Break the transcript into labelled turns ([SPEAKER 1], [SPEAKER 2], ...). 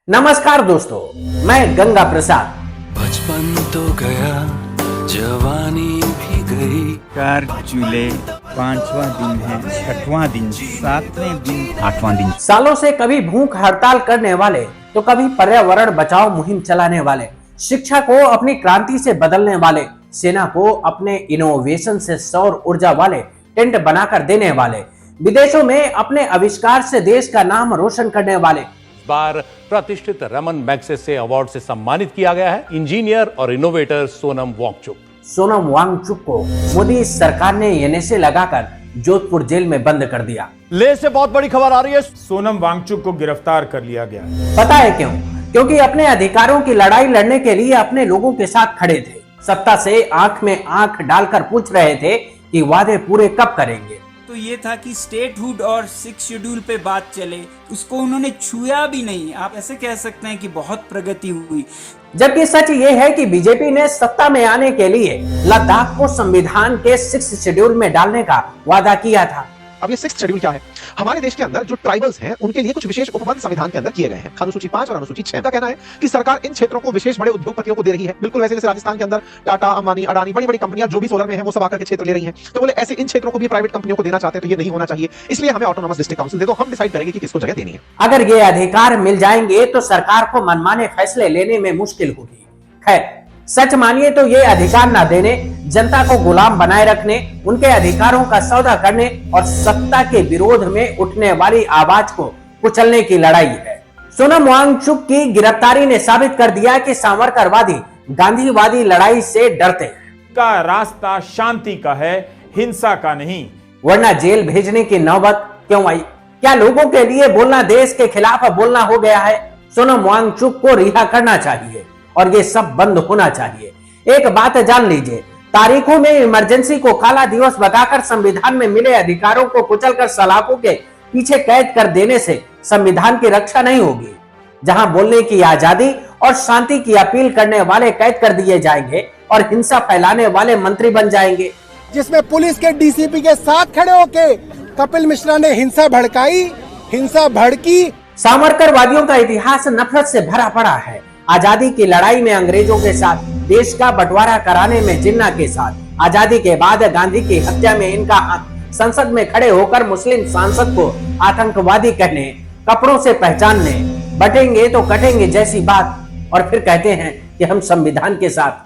[SPEAKER 1] नमस्कार दोस्तों, मैं गंगा प्रसाद।
[SPEAKER 2] बचपन तो गया, जवानी भी गई।
[SPEAKER 3] 4 जुलाई 5वां दिन है, 6वां दिन, 7वें दिन, 8वां दिन।
[SPEAKER 1] सालों से कभी भूख हड़ताल करने वाले तो कभी पर्यावरण बचाओ मुहिम चलाने वाले, शिक्षा को अपनी क्रांति से बदलने वाले, सेना को अपने इनोवेशन से सौर ऊर्जा वाले टेंट बनाकर देने वाले, विदेशों में अपने आविष्कार से देश का नाम रोशन करने वाले।
[SPEAKER 4] बार प्रतिष्ठित रमन मैग्सेसे अवार्ड से सम्मानित किया गया है इंजीनियर और इनोवेटर सोनम वांगचुक।
[SPEAKER 1] सोनम वांगचुक को मोदी सरकार ने एनएसए लगाकर जोधपुर जेल में बंद कर दिया।
[SPEAKER 5] ले से बहुत बड़ी खबर आ रही है, सोनम वांगचुक को गिरफ्तार कर लिया गया।
[SPEAKER 1] पता है क्यों? क्योंकि अपने अधिकारों की लड़ाई लड़ने के लिए अपने लोगों के साथ खड़े थे। सत्ता से आंख में आंख डालकर पूछ रहे थे कि वादे पूरे कब करेंगे।
[SPEAKER 6] तो ये था कि स्टेटहुड और 6 शेड्यूल पे बात चले, उसको उन्होंने छुआ भी नहीं। आप ऐसे कह सकते हैं कि बहुत प्रगति हुई।
[SPEAKER 1] जबकि सच ये है कि बीजेपी ने सत्ता में आने के लिए लद्दाख को संविधान के 6 शेड्यूल में डालने का वादा किया था।
[SPEAKER 7] अब ये 6th शेड्यूल क्या है? हमारे देश के अंदर जो ट्राइबल्स हैं उनके लिए कुछ विशेष उपबंध संविधान के अंदर किए गए हैं। अनुसूची 5 और अनुसूची 6 का कहना है कि सरकार इन क्षेत्रों को विशेष बड़े उद्योगपतियों को दे रही है। बिल्कुल वैसे जैसे राजस्थान के अंदर टाटा, अंबानी, अडानी, बड़ी बड़ी कंपनियां जो भी सोलर में है वो सब आकर के क्षेत्र ले रही हैं। तो बोले ऐसे इन क्षेत्रों को भी प्राइवेट कंपनियों को देना चाहते हैं, तो ये नहीं होना चाहिए। इसलिए हमें ऑटोनोमस डिस्ट्रिक्ट काउंसिल दे दो, हम डिसाइड करेंगे कि किसको जगह देनी है।
[SPEAKER 1] अगर ये अधिकार मिल जाएंगे तो सरकार को मनमाने फैसले लेने में मुश्किल होगी। खैर, सच मानिए तो ये अधिकार ना देने, जनता को गुलाम बनाए रखने, उनके अधिकारों का सौदा करने और सत्ता के विरोध में उठने वाली आवाज को कुचलने की लड़ाई है। सोनम वांगचुक की गिरफ्तारी ने साबित कर दिया कि सावरकरवादी गांधीवादी लड़ाई से डरते हैं।
[SPEAKER 5] का रास्ता शांति का है, हिंसा का नहीं।
[SPEAKER 1] वरना जेल भेजने की नौबत क्यों आई? क्या लोगों के लिए बोलना देश के खिलाफ बोलना हो गया है? सोनम वांगचुक को रिहा करना चाहिए और ये सब बंद होना चाहिए। एक बात जान लीजिए, तारीखों में इमरजेंसी को काला दिवस बताकर संविधान में मिले अधिकारों को कुचलकर सलाखों के पीछे कैद कर देने से संविधान की रक्षा नहीं होगी। जहां बोलने की आजादी और शांति की अपील करने वाले कैद कर दिए जाएंगे और हिंसा फैलाने वाले मंत्री बन जाएंगे।
[SPEAKER 8] जिसमें पुलिस के डीसीपी के साथ खड़े होके कपिल मिश्रा ने हिंसा भड़काई, हिंसा भड़की।
[SPEAKER 1] सावरकरवादियों का इतिहास नफरत से भरा पड़ा है। आजादी की लड़ाई में अंग्रेजों के साथ, देश का बंटवारा कराने में जिन्ना के साथ, आजादी के बाद गांधी की हत्या में इनका संसद में खड़े होकर मुस्लिम सांसद को आतंकवादी कहने, कपड़ों से पहचानने, बटेंगे तो कटेंगे जैसी बात, और फिर कहते हैं कि हम संविधान के साथ